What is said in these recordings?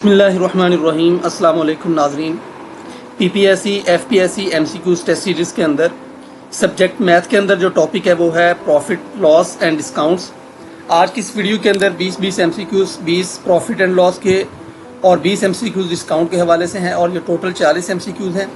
बिस्मिल्लाहिर्रहमानिर्रहीम। अस्सलाम वालेकुम नाज़रीन। PPSC FPSC MCQs test series के अंदर सब्जेक्ट मैथ के अंदर जो टॉपिक है वो है प्रॉफिट लॉस एंड डिस्काउंट्स। आज की इस वीडियो के अंदर 20 एमसीक्यूज़ 20 प्रॉफिट एंड लॉस के और 20 एमसीक्यूज़ डिस्काउंट के हवाले से हैं और ये टोटल 40 एमसीक्यूज़ हैं।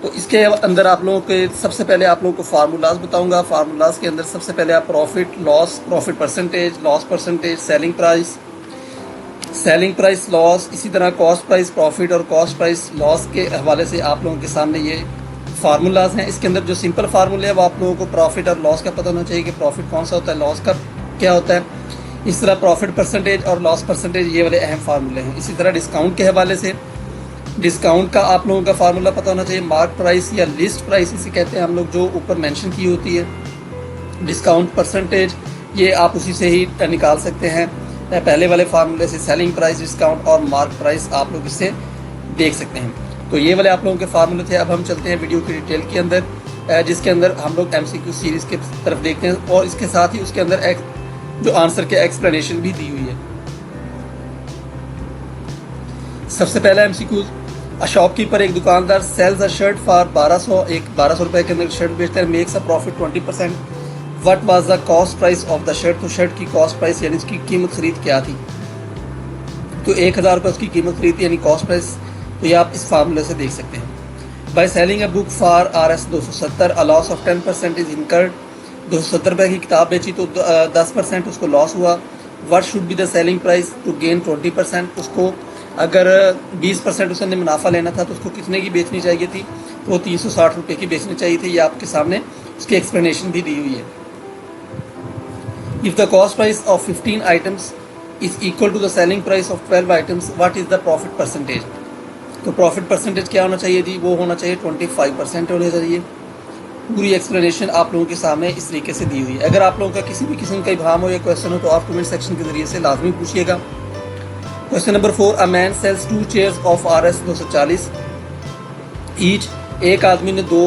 तो इसके अंदर आप लोगों के सबसे पहले आप लोगों को फार्मूलाज बताऊंगा। फार्मूलाज के अंदर सबसे पहले आप profit loss, profit percentage, loss percentage, selling price loss, इसी तरह कॉस्ट प्राइस प्रॉफिट और कॉस्ट प्राइस लॉस के हवाले से आप लोगों के सामने ये फार्मूलाज हैं। इसके अंदर जो सिंपल फार्मूले है वो आप लोगों को प्रॉफिट और लॉस का पता होना चाहिए कि प्रॉफिट कौन सा होता है, लॉस का क्या होता है। इस तरह प्रॉफिट परसेंटेज और लॉस परसेंटेज ये वाले अहम फार्मूले हैं। इसी तरह डिस्काउंट के हवाले से डिस्काउंट का आप लोगों का फार्मूला पता होना चाहिए। मार्क प्राइस या लिस्ट प्राइस इसे कहते हैं हम लोग, जो ऊपर मेंशन की होती है। डिस्काउंट परसेंटेज ये आप उसी से ही निकाल सकते हैं, पहले वाले फार्मूले से। सेलिंग प्राइस, डिस्काउंट और मार्क प्राइस आप लोग इससे देख सकते हैं। तो ये वाले आप लोगों के फार्मूले थे। अब हम चलते हैं वीडियो की डिटेल के अंदर, जिसके अंदर हम लोग एमसीक्यू सीरीज़ के तरफ देखते हैं और इसके साथ ही उसके अंदर जो आंसर के एक्सप्लेनेशन भी दी हुई है। सबसे पहला एमसीक्यू, अ शॉपकीपर, एक दुकानदार, सेल्स अ शर्ट फॉर 1200 रुपए के अंदर शर्ट बेचता है, makes a profit 20%। What was the cost price of the shirt, तो शर्ट की कॉस्ट प्राइस यानी उसकी कीमत खरीद क्या थी, तो 1000 रुपये उसकी कीमत खरीद थी यानी कॉस्ट प्राइस। तो ये आप इस फार्मूले से देख सकते हैं। By selling a book for RS 270, a loss of 10% is incurred. 270 रुपये की किताब बेची तो 10% उसको लॉस हुआ। What should be the selling price to gain 20%, उसको अगर 20% उसने मुनाफा लेना था तो उसको कितने की बेचनी चाहिए थी, तो वो 360 रुपये की बेचनी चाहिए थी। ये आपके सामने उसकी एक्सप्लेनेशन भी दी हुई है। If the cost price of 15 items is equal to the selling price of 12 items, what is the profit percentage? तो प्रॉफिट परसेंटेज क्या होना चाहिए जी, वो होना चाहिए 25% होना चाहिए। पूरी एक्सप्लेनेशन आप लोगों के सामने इस तरीके से दी हुई है। अगर आप लोगों का किसी भी किस्म का इबाहम हो या क्वेश्चन हो तो आप कमेंट सेक्शन के जरिए से लाजमी पूछिएगा। Question number 4, a man sells 2 chairs of RS 240 each. एक आदमी ने 2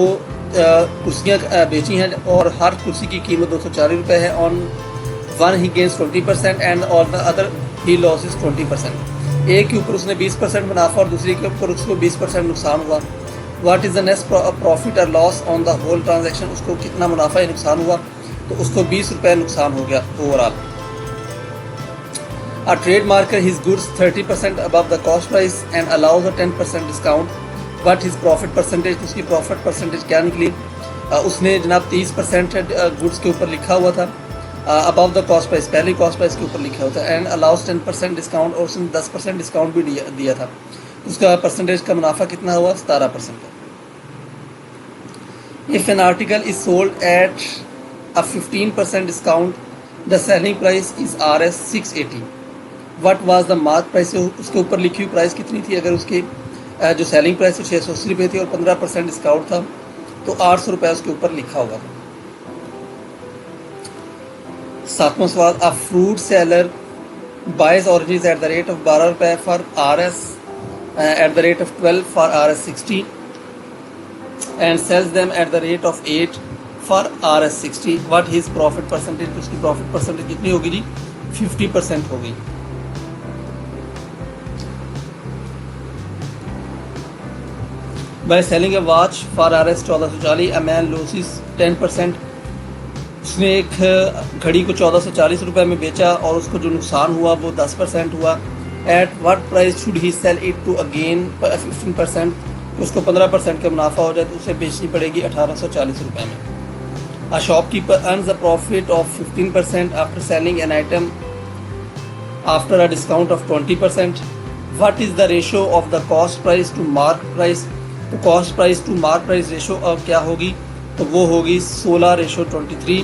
कुर्सियाँ बेची हैं और हर कुर्सी की कीमत 240 रुपये है। On one he gains 20% and on the other he losses 20%। एक के ऊपर उसने 20% मुनाफा और दूसरी के ऊपर उसको 20% नुकसान हुआ। What is the net profit और loss on the whole transaction, उसको कितना मुनाफा या नुकसान हुआ, तो उसको 20 रुपये नुकसान हो गया overall. A trade marker his goods 30% above the cost price and allows a 10% discount. What is profit percentage, तो उसकी प्रॉफिट परसेंटेज क्या निकली। उसने जनाब 30% गुड्स के ऊपर लिखा हुआ था, अबव द कॉस्ट प्राइस, पहली कॉस्ट प्राइस के ऊपर लिखा होता है, एंड अलाउस 10% डिस्काउंट, और उसने 10% डिस्काउंट भी दिया था। उसका परसेंटेज का मुनाफा कितना हुआ, 17%। If an article is sold at a 15% discount, the selling price is RS 680। What was the mark price, उसके ऊपर लिखी हुई प्राइस कितनी थी। अगर उसकी जो सेलिंग प्राइस 680 रुपये थी और 15% डिस्काउंट था तो 800 रुपये उसके ऊपर लिखा होगा। 7वां सवाल, a fruit seller buys oranges at the rate of 12 रुपये for RS at the rate of 12 for RS 60 and sells them at the rate of 8 for RS 60। What his profit percentage, तो उसकी प्रॉफिट परसेंटेज कितनी होगी जी, 50% होगी। By selling a watch for RS 1440, a man lossis 10%। उसने एक घड़ी को 1440 रुपये में बेचा और उसको जो नुकसान हुआ वो 10% हुआ। At what price should he sell it to gain 15%, उसको 15% का मुनाफा हो जाए तो उसे बेचनी पड़ेगी 1840 रुपये में। A shopkeeper earns a profit of 15% after selling an item after a discount of 20%। What is the ratio of the cost price to mark price, तो cost price to mark price ratio अब क्या होगी, तो वो होगी 16:23।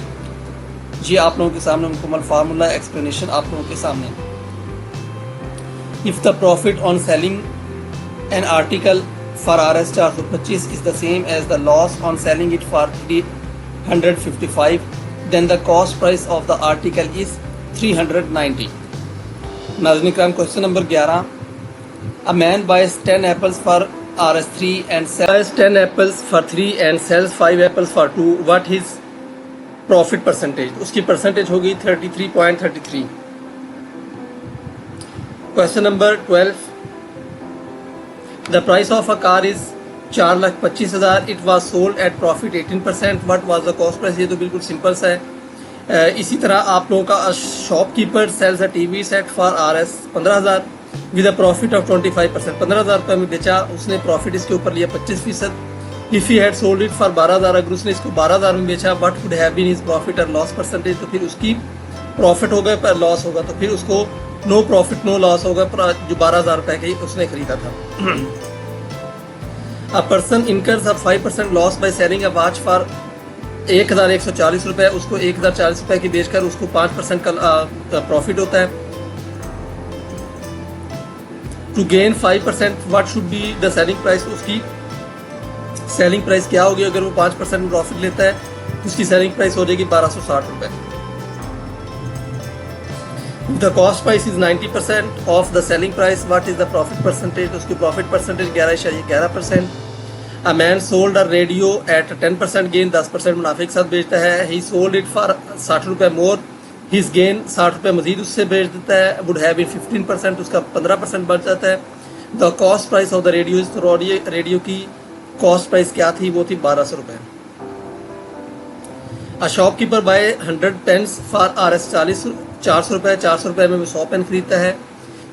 जी आप लोगों के सामने मुकम्मल फार्मूला एक्सप्लेनेशन आप लोगों के सामने। If the profit on selling an article for RS 425 is the same as the loss on selling it for 355, then the cost price of the article is 390। नाज़रीन इकराम, question number 11, a man buys 10 apples for RS 3 and sells 10 apples for 3 and sells 5 apples for 2. What his profit percentage, उसकी percentage होगी 33.33। Question number 12, the price of a car is 4,25,000, it was sold at profit 18%, what was the cost price. ये तो बिल्कुल simple सा है। इसी तरह आप लोगों का shopkeeper sells a TV set for RS 15,000 with a profit of 25%। 15,000 रुपये में बेचा उसने, प्रॉफिट इसके ऊपर लिया 25%। If he had sold it for 12,000, अगर उसने इसको 12,000 में बेचा, what would have been his profit और लॉस परसेंटेज, तो फिर उसकी प्रॉफिट होगा पर लॉस होगा, तो फिर उसको नो प्रॉफिट नो लॉस होगा पर जो 12,000 रुपये का उसने खरीदा था। A person incurs a 5% loss by selling a watch for 1,140 रुपये, उसको 1,040 रुपये की बेचकर उसको 5% का प्रॉफिट होता है। To gain 5%, what should be the selling price, उसकी सेलिंग प्राइस क्या होगी? अगर वो 5% प्रॉफिट लेता है उसकी सेलिंग प्राइस हो जाएगी 1,260 रुपये। The cost price is 90% of the selling price, what is the profit percentage, उसकी profit percentage 11%। A man sold a radio at 10% gain, 10% मुनाफे के साथ बेचता है। ही सोल्ड इट फॉर 60 रुपये मोर, हिज गेन 60 रुपये मजीद उससे बेच देता है। वुड हैव बीन 15%, उसका 15% बच जाता है। The cost price of the radio is, तो रेडियो की कॉस्ट प्राइस क्या थी? वो थी 1,200 रुपये। A shopkeeper buy 100 pens for RS 400 रुपये, 400 रुपये में वो 100 पेन खरीदता है।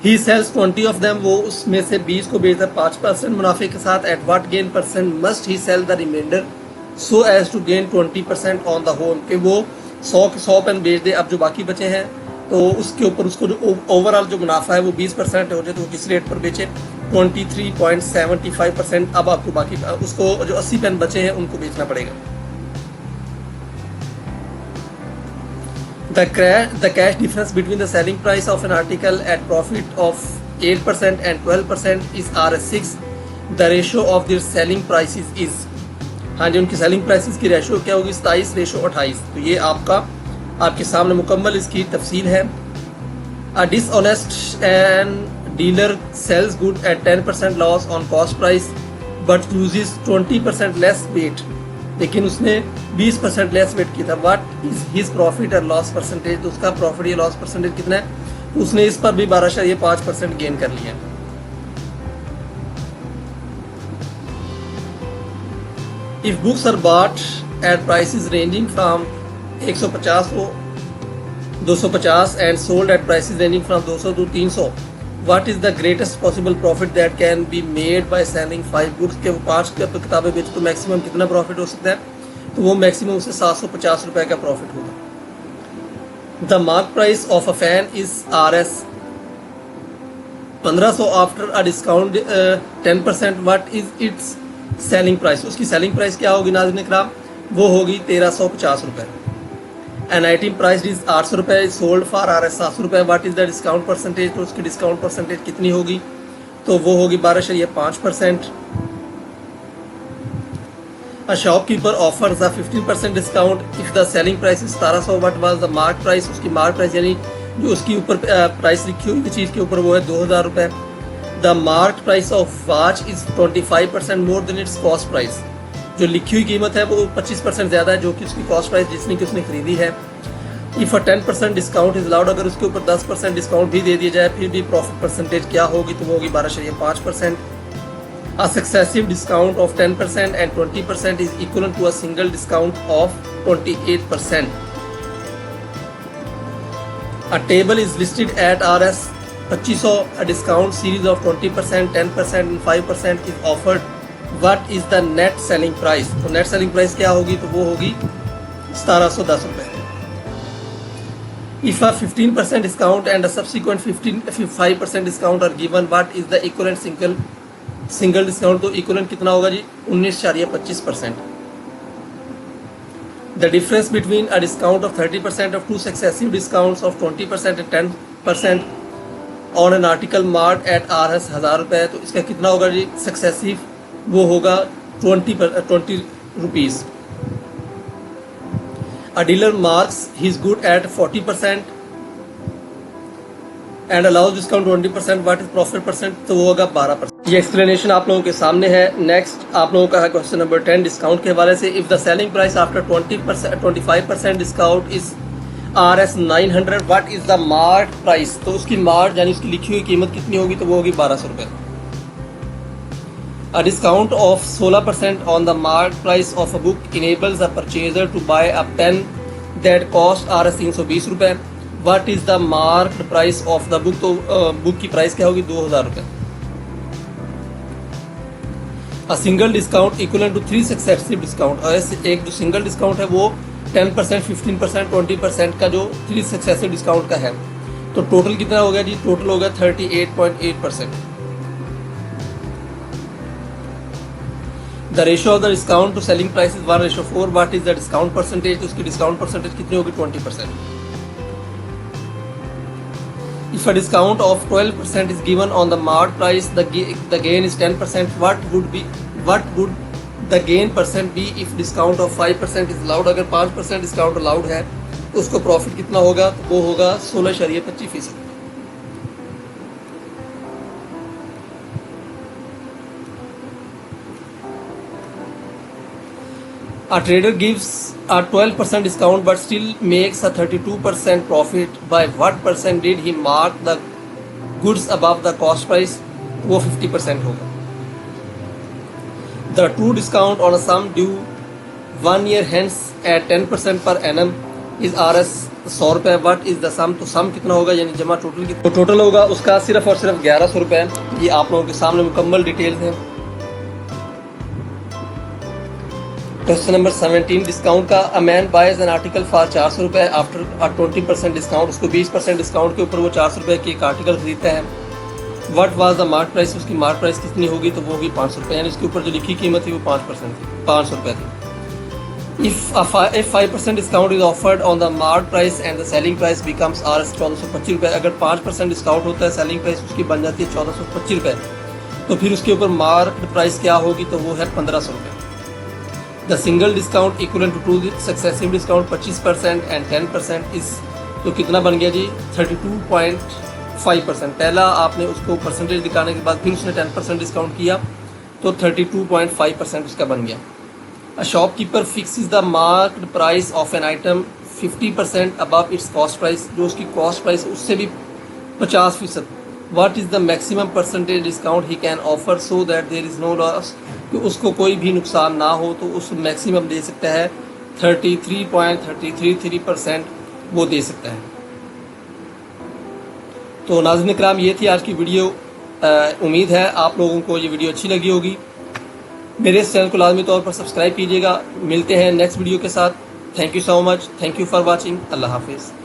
ही सेल्स 20 ऑफ देम, वो उसमें से 20 को बेचता है 5% मुनाफे के साथ। At what gain percent must he sell the remainder so as to gain 20% on the whole, कि वो 100 पेन बेच दे, अब जो बाकी बचे हैं तो उसके ऊपर उसको जो ओवरऑल जो मुनाफा है वो 20% हो जाए, तो वो किस रेट पर बेचे? 23.75%। अब आपको बाकी उसको जो 80 पेन बचे हैं उनको बेचना पड़ेगा। The cash difference between the selling price of an article at profit of 8% and 12% is RS6. The ratio of their selling prices is, हाँ जी, उनकी सेलिंग प्राइसेस की रेशो क्या होगी? 27:28। तो ये आपके सामने मुकम्मल इसकी तफसील है। A dishonest and dealer sells good at 10% loss on cost price but uses 20% less weight, लेकिन उसने 20% लेस वेट किया था। व्हाट इज हिज प्रॉफिट और लॉस परसेंटेज, तो उसका प्रॉफिट या लॉस परसेंटेज कितना है? उसने इस पर भी 12.5% गेन कर लिया। If books are bought at prices ranging from 150 to 250 and sold at prices ranging from 200 to 300, what is the greatest possible profit that can be made by selling 5 goods, के 5 किताबें बेच तो मैक्सिमम कितना profit हो सकता है? तो वो मैक्सिमम उसे 750 रुपये का प्रॉफिट होगा। The mark price of a fan is RS 1500 after a discount 10%, what is it's selling price, उसकी सेलिंग प्राइस क्या होगी नाज़रीन इकराम? वो होगी 1350 रुपये। एन आइटम प्राइस इज 800 रुपये, सोल्ड फॉर RS 700 रुपये, what is the discount percentage, तो उसकी डिस्काउंट परसेंटेज कितनी होगी? तो वो होगी 12.5%। A shopkeeper offers a 15% discount if the selling price is 1700, what was the mark price, उसकी मार्क प्राइस यानी जो उसकी ऊपर प्राइस लिखी हुई चीज़ के ऊपर वो है 2,000 रुपये। The mark price of watch is 25% more than it's cost price, जो लिखी हुई कीमत है वो 25% ज़्यादा है जो कि उसकी कॉस्ट प्राइस जिसने कि उसने खरीदी है। If a 10% discount is allowed, अगर उसके ऊपर 10% डिस्काउंट भी दे दिया जाए फिर भी प्रॉफिट परसेंटेज क्या होगी? तो वो होगी 12.5%। A successive discount of 10% and 20% is equivalent to a single discount of 28%. A table is listed at RS 2500, a discount series of 20%, 10% and 5% is offered. What is the net selling price? तो net selling price क्या होगी? तो वो होगी 1710 रुपये। If a 15% discount and a subsequent 5% discount are given, what is the equivalent single discount? तो equivalent कितना होगा जी? 19.25%। The difference between a discount of 30% of 2 successive discounts of 20% and 10% on an article marked at RS 1000 रुपये, तो इसका कितना होगा जी? Successive वो होगा 20 rupees. A dealer marks his good at 40% and allows discount 20%, what is profit percent? तो वो होगा 12%। ये एक्सप्लेनेशन आप लोगों के सामने है। नेक्स्ट आप लोगों का है क्वेश्चन नंबर 10 डिस्काउंट के हवाले से। If the selling price after 25% discount is RS 900, what is the mark price? तो उसकी मार्क यानी उसकी लिखी हुई कीमत कितनी होगी? तो वो होगी 1200 रुपये। A discount of 16% on the marked price of a book enables a purchaser to buy a pen that cost Rs 320 रुपए. What is the marked price of the book? तो बुक की प्राइस क्या होगी 2000 रुपए. A single discount equivalent to 3 successive discount. और एक जो single discount है वो 10%, 15%, 20% का जो 3 सक्सेसिव डिस्काउंट का है. तो टोटल कितना हो गया जी? टोटल हो गया 38.8%. The ratio of the discount to selling price is 1:4. What is the discount percentage? तो उसकी डिस्काउंट परसेंटेज कितनी होगी? 20%. If a discount of 12% is given on the marked price, the gain is 10%. What would the gain percent be if discount of 5% is allowed? अगर 5% discount allowed है तो उसको profit कितना होगा? तो वो होगा 16.25%. A trader gives a 12% discount but still makes a 32% profit. By what percent did he mark the goods above the cost price? वो 50% होगा. The true discount on a sum due 1 year hence at 10% per annum is Rs 100 रुपये. What is the sum? तो sum कितना होगा यानी जमा total कितना? तो टोटल होगा उसका सिर्फ और सिर्फ 1100 रुपये. ये आप लोगों के सामने मुकम्मल डिटेल्स हैं. क्वेश्चन नंबर 17 डिस्काउंट का. A man boys N article for 400 रुपये आफ्टर अ 20% डिस्काउंट. उसको 20% डिस्काउंट के ऊपर वो 400 रुपये की एक आर्टिकल खरीदता है. What was the mark price? उसकी मार्क प्राइस कितनी होगी? तो वो होगी 500 रुपये. यानी उसके ऊपर जो लिखी कीमत थी वो 5% थी, 500 रुपये थी. If 5% discount is offered on the mark price and the selling price becomes Rs 1425 रुपये. अगर 5% डिस्काउंट होता है, सेलिंग प्राइस उसकी बन जाती है 1425 रुपये. तो फिर उसके ऊपर मार्क प्राइस क्या होगी? तो वो है 1500 रुपये. The single discount equivalent to 2 successive discount 25% and 10% is, तो कितना बन गया जी? 32.5%. पहला आपने उसको परसेंटेज दिखाने के बाद फिर उसने 10% डिस्काउंट किया तो 32.5% उसका बन गया. A shopkeeper fixes the marked price of an item 50% above its cost price. जो उसकी कॉस्ट प्राइस उससे भी 50%. What is the maximum percentage discount he can offer so that there is no loss? कि उसको कोई भी नुकसान ना हो तो उस मैक्सिमम दे सकता है 33.333% वो दे सकता है. तो नाज़रीन इकराम, ये थी आज की वीडियो. उम्मीद है आप लोगों को ये वीडियो अच्छी लगी होगी. मेरे इस चैनल को लाजमी तौर पर सब्सक्राइब कीजिएगा. मिलते हैं नेक्स्ट वीडियो के साथ. Thank you so much. Thank you for watching. अल्लाह हाफिज़.